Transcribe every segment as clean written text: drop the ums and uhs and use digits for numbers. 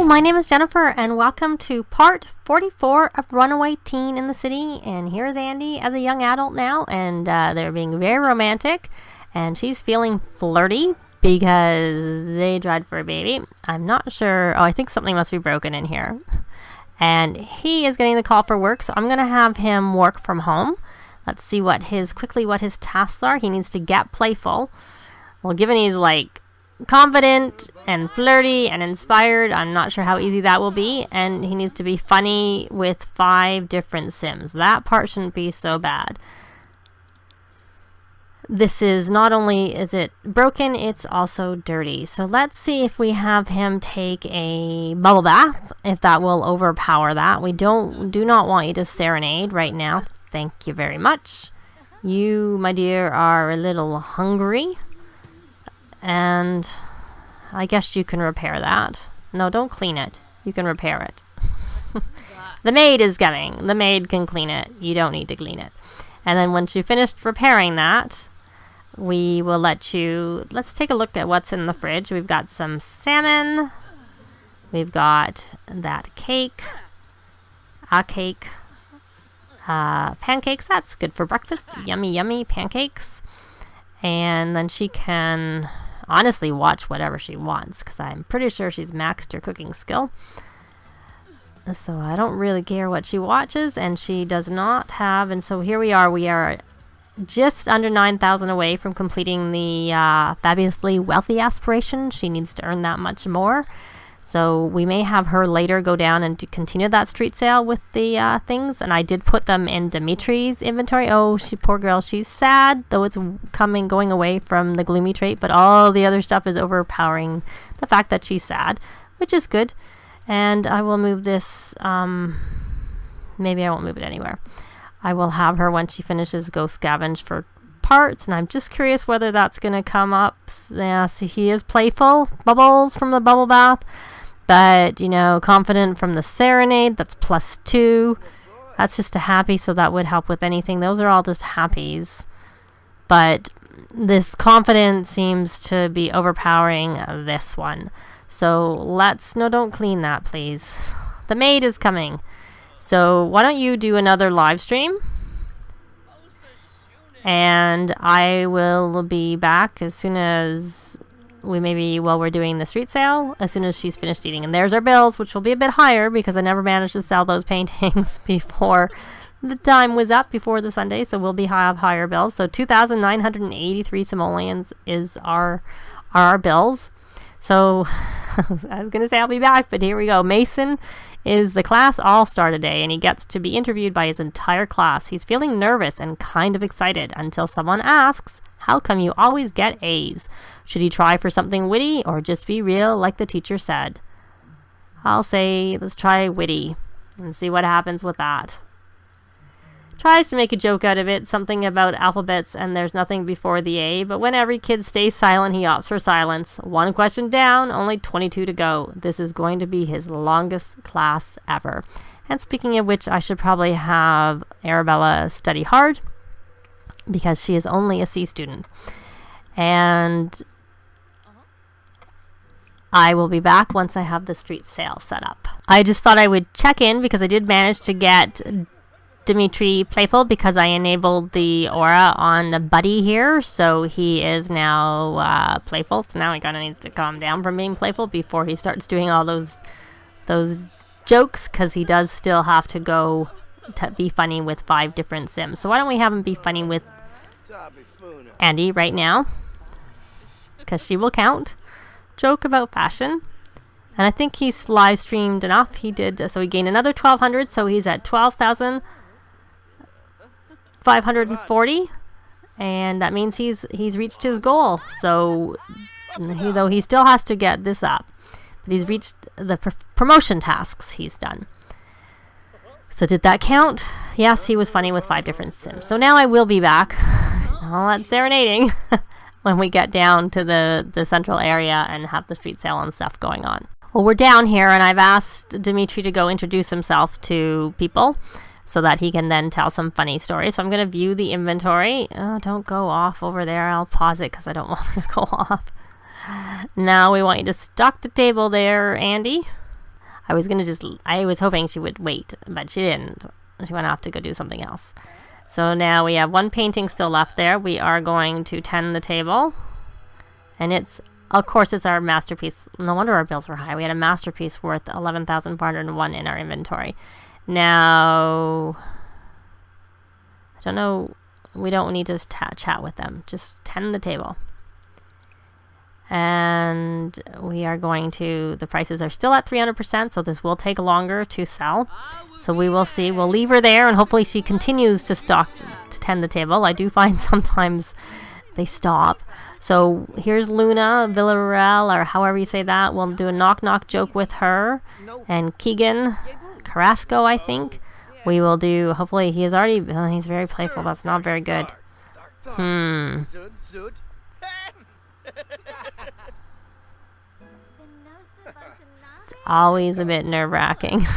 my name is Jennifer, and welcome to part 44 of Runaway Teen in the City. And here's Andi as a young adult now, and they're being very romantic, and she's feeling flirty because they tried for a baby. I'm not sure. Oh, I think something must be broken in here. And he is getting the call for work, so I'm going to have him work from home. Let's see what his tasks are. He needs to get playful. Well, given he's like confident and flirty and inspired, I'm not sure how easy that will be. And he needs to be funny with 5 different sims. That part shouldn't be so bad. This is not only is it broken, it's also dirty. So let's see if we have him take a bubble bath, if that will overpower that. We do not want you to serenade right now. Thank you very much. You, my dear, are a little hungry. And I guess you can repair that. No, don't clean it. You can repair it. The maid is coming. The maid can clean it. You don't need to clean it. And then once you finished repairing that, we will let you... Let's take a look at what's in the fridge. We've got some salmon. We've got that cake. A cake. Pancakes. That's good for breakfast. Yummy, yummy pancakes. And then she can honestly watch whatever she wants, because I'm pretty sure she's maxed her cooking skill. So I don't really care what she watches, and she does not have. And so here we are just under 9,000 away from completing the fabulously wealthy aspiration. She needs to earn that much more. So we may have her later go down and continue that street sale with the things. And I did put them in Dimitri's inventory. Oh, poor girl, she's sad, though it's going away from the gloomy trait. But all the other stuff is overpowering the fact that she's sad, which is good. And I will move this. Maybe I won't move it anywhere. I will have her, when she finishes, go scavenge for parts. And I'm just curious whether that's going to come up. Yeah, see, he is playful. Bubbles from the bubble bath. But, you know, confident from the serenade, that's +2. That's just a happy, so that would help with anything. Those are all just happies. But this confidence seems to be overpowering this one. So no, don't clean that, please. The maid is coming. So why don't you do another live stream? And I will be back as soon as while we're doing the street sale, as soon as she's finished eating. And there's our bills, which will be a bit higher because I never managed to sell those paintings before the time was up, before the Sunday. So we'll have higher bills. So 2,983 simoleans is our bills. So I was going to say I'll be back, but here we go. Mason is the class all-star today, and he gets to be interviewed by his entire class. He's feeling nervous and kind of excited until someone asks, "How come you always get A's? Should he try for something witty or just be real like the teacher said?" I'll say, let's try witty and see what happens with that. Tries to make a joke out of it, something about alphabets and there's nothing before the A, but when every kid stays silent, he opts for silence. 1 question down, only 22 to go. This is going to be his longest class ever. And speaking of which, I should probably have Arabella study hard, because she is only a C student. And I will be back once I have the street sale set up. I just thought I would check in because I did manage to get Dimitri playful, because I enabled the aura on the buddy here, so he is now playful. So now he kind of needs to calm down from being playful before he starts doing all those jokes, because he does still have to go to be funny with 5 different sims. So why don't we have him be funny with Andi right now, because she will count. Joke about fashion. And I think he's live streamed enough. He did, so he gained another 1,200, so he's at 12,540, and that means he's reached his goal. So though he still has to get this up, but he's reached the promotion tasks he's done. So did that count? Yes, he was funny with 5 different sims. So now I will be back. All that serenading when we get down to the central area and have the street sale and stuff going on. Well, we're down here, and I've asked Dimitri to go introduce himself to people so that he can then tell some funny stories. So I'm going to view the inventory. Oh, don't go off over there. I'll pause it because I don't want her to go off. Now we want you to stock the table there, Andi. I was hoping she would wait, but she didn't. She went off to go do something else. So now we have one painting still left there. We are going to tend the table. And of course, it's our masterpiece. No wonder our bills were high. We had a masterpiece worth 11,401 in our inventory. Now, I don't know. We don't need to chat with them. Just tend the table. And we are going to, the prices are still at 300%, so this will take longer to sell. So we will see. We'll leave her there, and hopefully she continues to tend the table. I do find sometimes they stop. So here's Luna Villarreal, or however you say that. We'll do a knock-knock joke with her. And Keegan Carrasco, I think. We will do, hopefully he is already, he's very playful. That's not very good. It's always a bit nerve-wracking.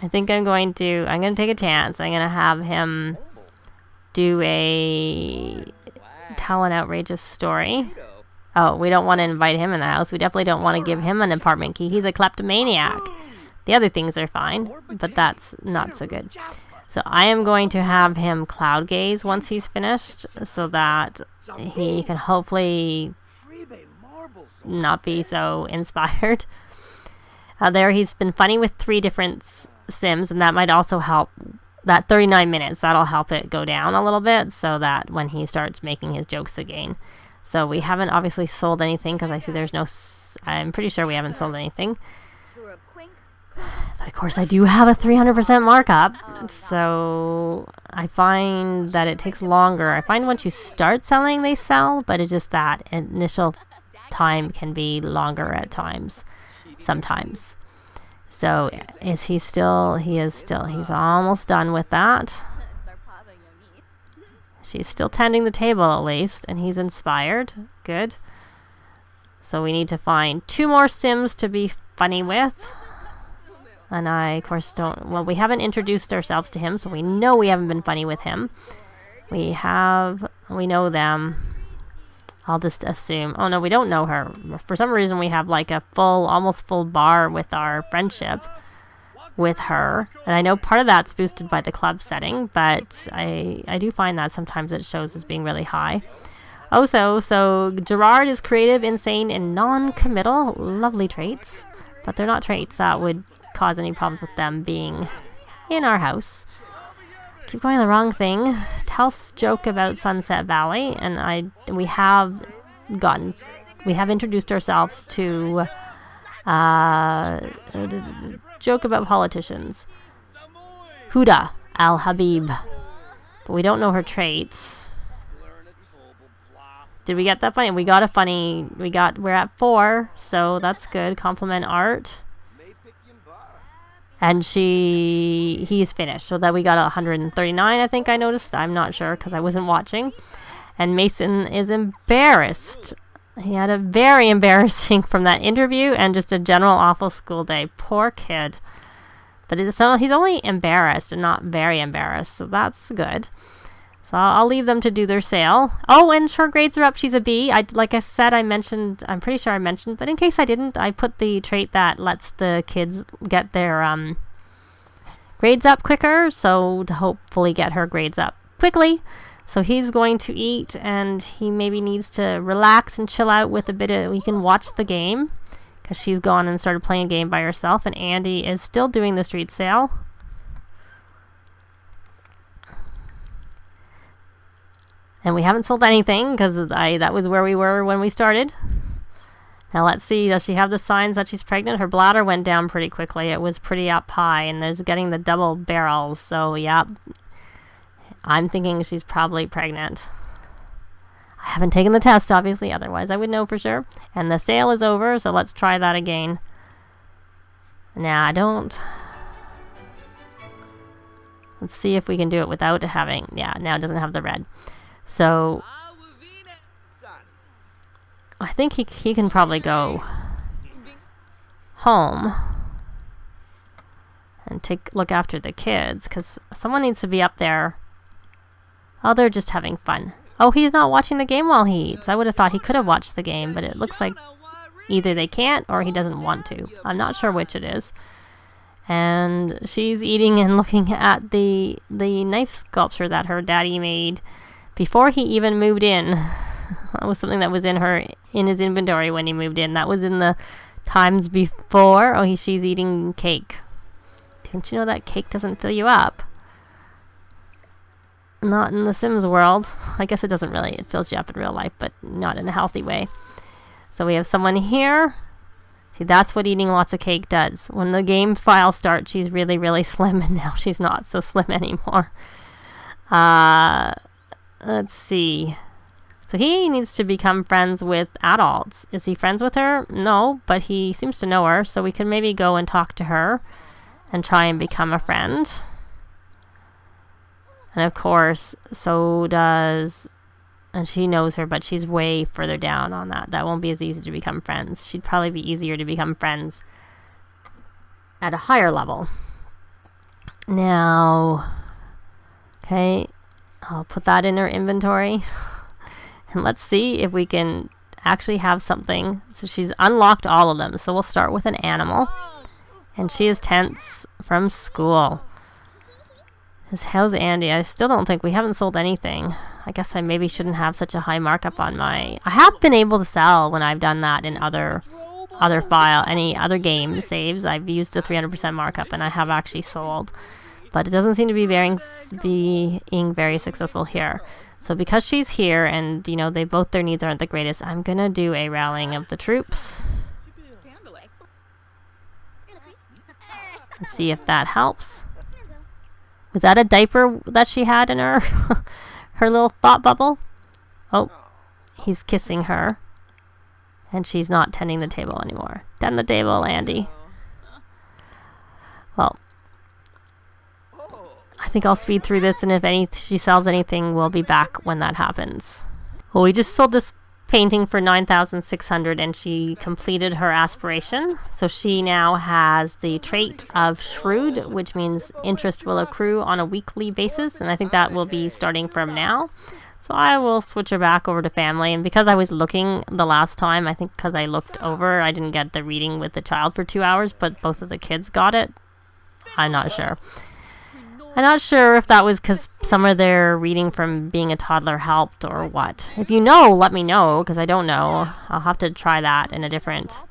I think I'm going to take a chance. I'm going to have him tell an outrageous story. Oh, we don't want to invite him in the house. We definitely don't want to give him an apartment key. He's a kleptomaniac. The other things are fine, but that's not so good. So I am going to have him cloud gaze once he's finished, so that he can hopefully not be so inspired. There, he's been funny with 3 different sims, and that might also help. That 39 minutes, that'll help it go down a little bit, so that when he starts making his jokes again. So we haven't obviously sold anything, because I see there's no... I'm pretty sure we haven't sold anything. But of course I do have a 300% markup, so I find that it takes longer. I find once you start selling, they sell, but it's just that initial time can be longer at times, sometimes. So is he still? He is still. He's almost done with that. She's still tending the table at least, and he's inspired. Good. So we need to find 2 more sims to be funny with. And I, of course, don't... Well, we haven't introduced ourselves to him, so we know we haven't been funny with him. We know them. I'll just assume... Oh, no, we don't know her. For some reason, we have, like, a almost full bar with our friendship with her. And I know part of that's boosted by the club setting, but I do find that sometimes it shows as being really high. Also, so Gerard is creative, insane, and non-committal. Lovely traits. But they're not traits that would cause any problems with them being in our house. Keep going the wrong thing. Tell joke about Sunset Valley, and we have introduced ourselves to joke about politicians. Huda Al Habib, but we don't know her traits. Did we get that funny? We got a funny. We're at 4, so that's good. Compliment art. And he's finished, so that we got 139, I think I noticed. I'm not sure, because I wasn't watching. And Mason is embarrassed. He had a very embarrassing from that interview and just a general awful school day. Poor kid. But he's only embarrassed and not very embarrassed, so that's good. So I'll leave them to do their sale. Oh, and her grades are up. She's a B. Like I said, I'm pretty sure I mentioned, but in case I didn't, I put the trait that lets the kids get their grades up quicker, so to hopefully get her grades up quickly. So he's going to eat, and he maybe needs to relax and chill out with a bit of... We can watch the game, because she's gone and started playing a game by herself, and Andi is still doing the street sale. And we haven't sold anything, because that was where we were when we started. Now let's see, does she have the signs that she's pregnant? Her bladder went down pretty quickly. It was pretty up high, and there's getting the double barrels. So, yeah, I'm thinking she's probably pregnant. I haven't taken the test, obviously, otherwise I would know for sure. And the sale is over, so let's try that again. Nah, I don't... Let's see if we can do it without having... Yeah, now it doesn't have the red. So, I think he can probably go home and look after the kids, because someone needs to be up there. Oh, they're just having fun. Oh, he's not watching the game while he eats. I would have thought he could have watched the game, but it looks like Either they can't or he doesn't want to. I'm not sure which it is. And she's eating and looking at the knife sculpture that her daddy made before he even moved in. That was something that was in his inventory when he moved in. That was in the times before. Oh, she's eating cake. Didn't you know that cake doesn't fill you up? Not in the Sims world. I guess it doesn't really. It fills you up in real life, but not in a healthy way. So we have someone here. See, that's what eating lots of cake does. When the game file starts, she's really, really slim, and now she's not so slim anymore. Let's see. So he needs to become friends with adults. Is he friends with her? No, but he seems to know her, so we could maybe go and talk to her and try and become a friend. And of course, so does... And she knows her, but she's way further down on that. That won't be as easy to become friends. She'd probably be easier to become friends at a higher level. Now, okay, I'll put that in her inventory. And let's see if we can actually have something. So she's unlocked all of them. So we'll start with an animal. And she is tense from school. How's Andi? I still don't think we haven't sold anything. I guess I maybe shouldn't have such a high markup on my... I have been able to sell when I've done that in any other game saves. I've used the 300% markup and I have actually sold. But it doesn't seem to be being very successful here. So because she's here and, you know, both their needs aren't the greatest, I'm going to do a rallying of the troops. Let's see if that helps. Was that a diaper that she had in her her little thought bubble? Oh, he's kissing her. And she's not tending the table anymore. Tend the table, Andi. Well, I think I'll speed through this, and if she sells anything, we'll be back when that happens. Well, we just sold this painting for 9,600 and she completed her aspiration. So she now has the trait of shrewd, which means interest will accrue on a weekly basis, and I think that will be starting from now. So I will switch her back over to family, and because I was looking the last time, I think because I looked over, I didn't get the reading with the child for 2 hours, but both of the kids got it. I'm not sure. I'm not sure if that was because some of their reading from being a toddler helped or what. If you know, let me know, because I don't know. I'll have to try that in a different...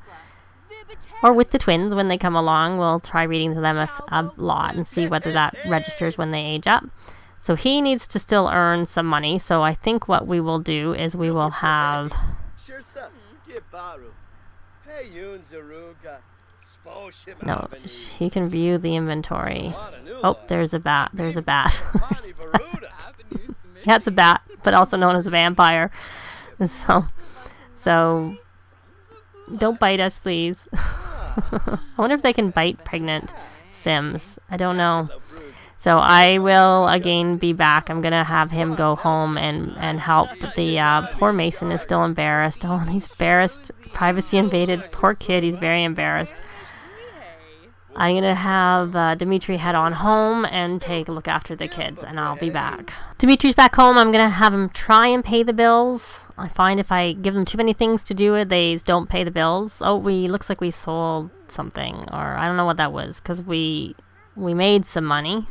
Or with the twins, when they come along, we'll try reading to them a lot and see whether that registers when they age up. So he needs to still earn some money, so I think what we will do is we will have... No, he can view the inventory. Oh, there's a bat. There's a bat. Yeah, it's a bat, but also known as a vampire. So don't bite us, please. I wonder if they can bite pregnant Sims. I don't know. So I will again be back. I'm gonna have him go home and help. The poor Mason is still embarrassed. Oh, and he's embarrassed. Privacy invaded. Poor kid. He's very embarrassed. I'm going to have Dimitri head on home and take a look after the kids, and I'll be back. Dimitri's back home. I'm going to have him try and pay the bills. I find if I give them too many things to do, they don't pay the bills. Oh, looks like we sold something, or I don't know what that was, because we made some money.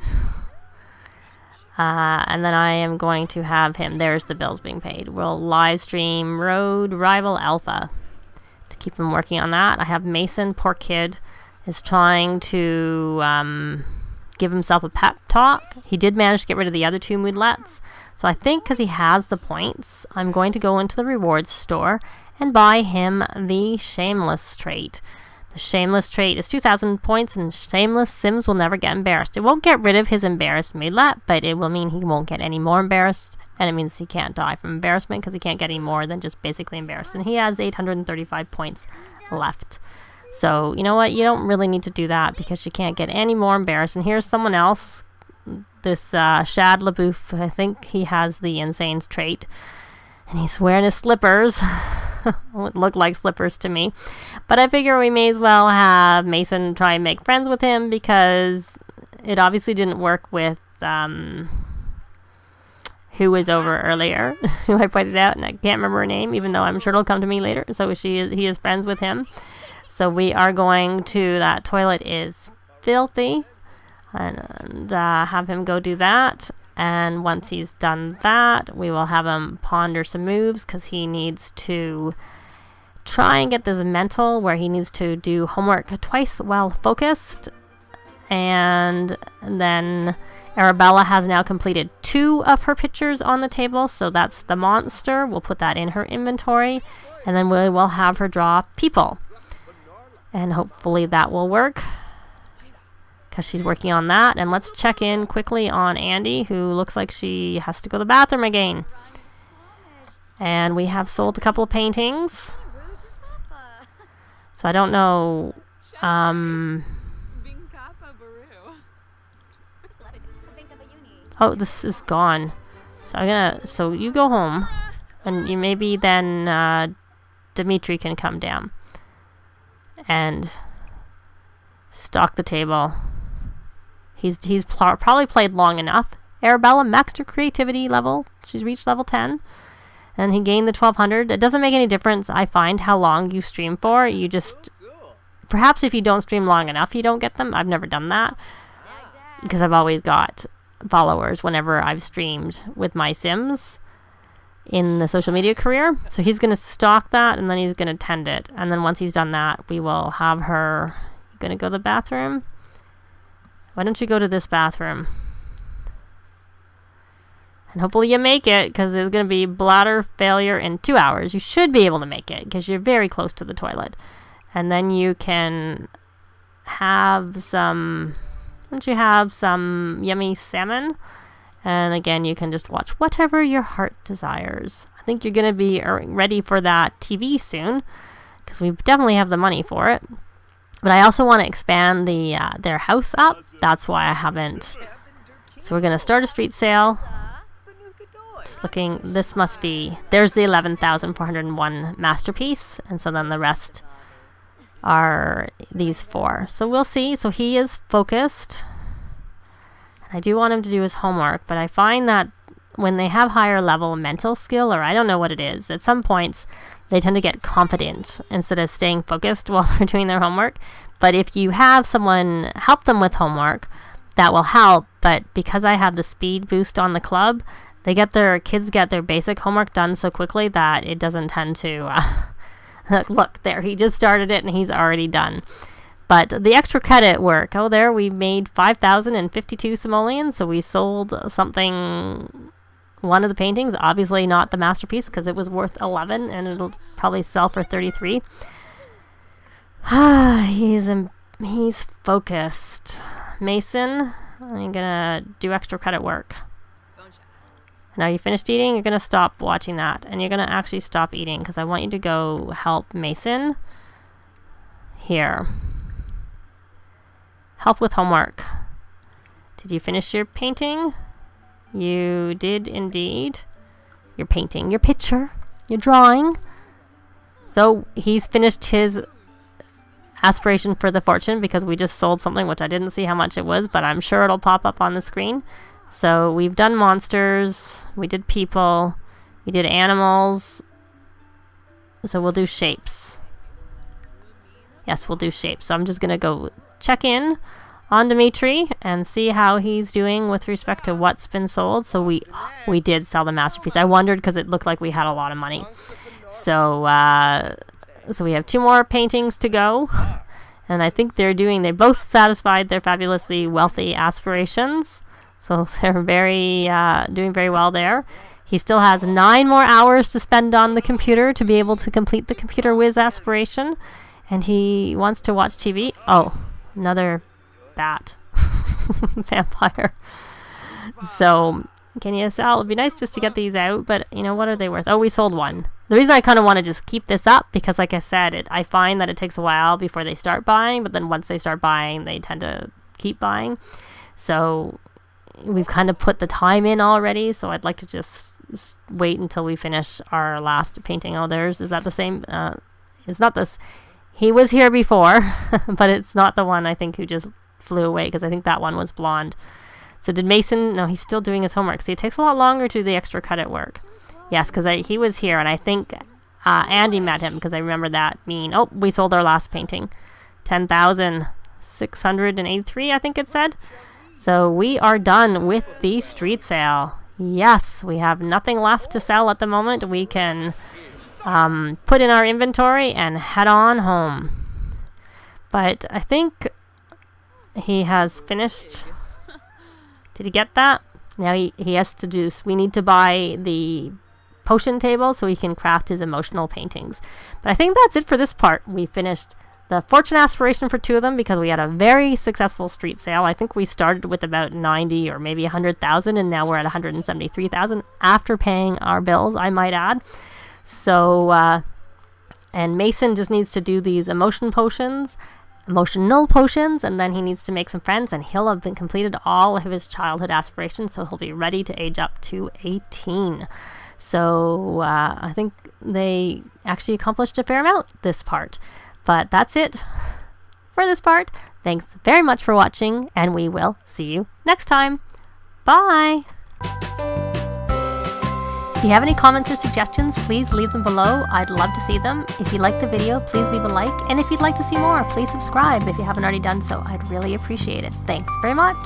And then I am going to have him, there's the bills being paid. We'll live stream Road Rival Alpha to keep him working on that. I have Mason, poor kid, is trying to give himself a pep talk. He did manage to get rid of the other two moodlets. So I think because he has the points, I'm going to go into the rewards store and buy him the Shameless trait. The Shameless trait is 2,000 points, and Shameless Sims will never get embarrassed. It won't get rid of his embarrassed moodlet, but it will mean he won't get any more embarrassed, and it means he can't die from embarrassment because he can't get any more than just basically embarrassed. And he has 835 points left. So, you know what? You don't really need to do that because you can't get any more embarrassed. And here's someone else. This Shad LaBouffe, I think he has the Insane's trait. And he's wearing his slippers. Would look like slippers to me. But I figure we may as well have Mason try and make friends with him because it obviously didn't work with who was over earlier, who I pointed out, and I can't remember her name, even though I'm sure it'll come to me later. So he is friends with him. So we are going to, that toilet is filthy, and have him go do that. And once he's done that, we will have him ponder some moves, because he needs to try and get this mental where he needs to do homework twice while focused. And then Arabella has now completed 2 of her pictures on the table, so that's the monster. We'll put that in her inventory, and then we will have her draw people. And hopefully that will work, because she's working on that. And let's check in quickly on Andi, who looks like she has to go to the bathroom again. And we have sold a couple of paintings. So I don't know. Oh, this is gone. So you go home, and you maybe then Dimitri can come down and stock the table. He's probably played long enough. Arabella maxed her creativity level. She's reached level 10. And he gained the 1200. It doesn't make any difference, I find, how long you stream for. You just... Perhaps if you don't stream long enough, you don't get them. I've never done that, because I've always got followers whenever I've streamed with my Sims in the social media career. So he's going to stock that, and then he's going to tend it. And then once he's done that, we will have her... Going to go to the bathroom? Why don't you go to this bathroom? And hopefully you make it, because there's going to be bladder failure in 2 hours. You should be able to make it, because you're very close to the toilet. And then you can have some... Don't you have some yummy salmon? And again, you can just watch whatever your heart desires. I think you're going to be ready for that TV soon, because we definitely have the money for it. But I also want to expand their house up. That's why I haven't. So we're going to start a street sale. Just looking. This must be... There's the 11,401 masterpiece. And so then the rest are these 4. So we'll see. So he is focused. I do want him to do his homework. But I find that when they have higher level mental skill, or I don't know what it is, at some points they tend to get confident instead of staying focused while they're doing their homework. But if you have someone help them with homework, that will help. But because I have the speed boost on the club, kids get their basic homework done so quickly that it doesn't tend to... Look, there, he just started it and he's already done. But the extra credit work, there we made 5,052 simoleans, so we sold something... One of the paintings, obviously not the masterpiece, because it was worth 11, and it'll probably sell for 33. He's focused. Mason, I'm gonna do extra credit work. Now you finished eating, you're gonna stop watching that, and you're gonna actually stop eating, because I want you to go help Mason. Here. Help with homework. Did you finish your painting? You did indeed. Your painting, your picture, your drawing. So he's finished his aspiration for the fortune, because we just sold something which I didn't see how much it was, but I'm sure it'll pop up on the screen. So we've done monsters, we did people, we did animals. So we'll do shapes. Yes, we'll do shapes. So I'm just gonna go check in on Dimitri and see how he's doing with respect to what's been sold. So we did sell the masterpiece. I wondered, because it looked like we had a lot of money. So so we have 2 more paintings to go, and I think they both satisfied their fabulously wealthy aspirations. So they're doing very well there. He still has 9 more hours to spend on the computer to be able to complete the computer whiz aspiration, and he wants to watch TV. Oh, another bat. Vampire. So can you sell? It'd be nice just to get these out, but what are they worth? Oh, we sold 1. The reason I kind of want to just keep this up, because like I said, I find that it takes a while before they start buying, but then once they start buying, they tend to keep buying. So we've kind of put the time in already, so I'd like to just wait until we finish our last painting. Oh, is that the same? It's not this. He was here before, but it's not the one I think who just flew away, because I think that one was blonde. So did Mason? No, he's still doing his homework. See, it takes a lot longer to do the extra credit work. Yes, because he was here, and I think Andi met him, because I remember that oh, we sold our last painting. 10,683, I think it said. So we are done with the street sale. Yes, we have nothing left to sell at the moment. We can put in our inventory and head on home. But I think he has finished. Did he get that? Now he has to do. We need to buy the potion table so he can craft his emotional paintings. But I think that's it for this part. We finished the fortune aspiration for 2 of them because we had a very successful street sale. I think we started with about 90 or maybe 100,000, and now we're at 173,000 after paying our bills, I might add. So, and Mason just needs to do these emotional potions, and then he needs to make some friends, and he'll have been completed all of his childhood aspirations, so he'll be ready to age up to 18. So I think they actually accomplished a fair amount this part. But that's it for this part. Thanks very much for watching, and we will see you next time. Bye! If you have any comments or suggestions, please leave them below. I'd love to see them. If you like the video, please leave a like. And if you'd like to see more, please subscribe if you haven't already done so. I'd really appreciate it. Thanks very much.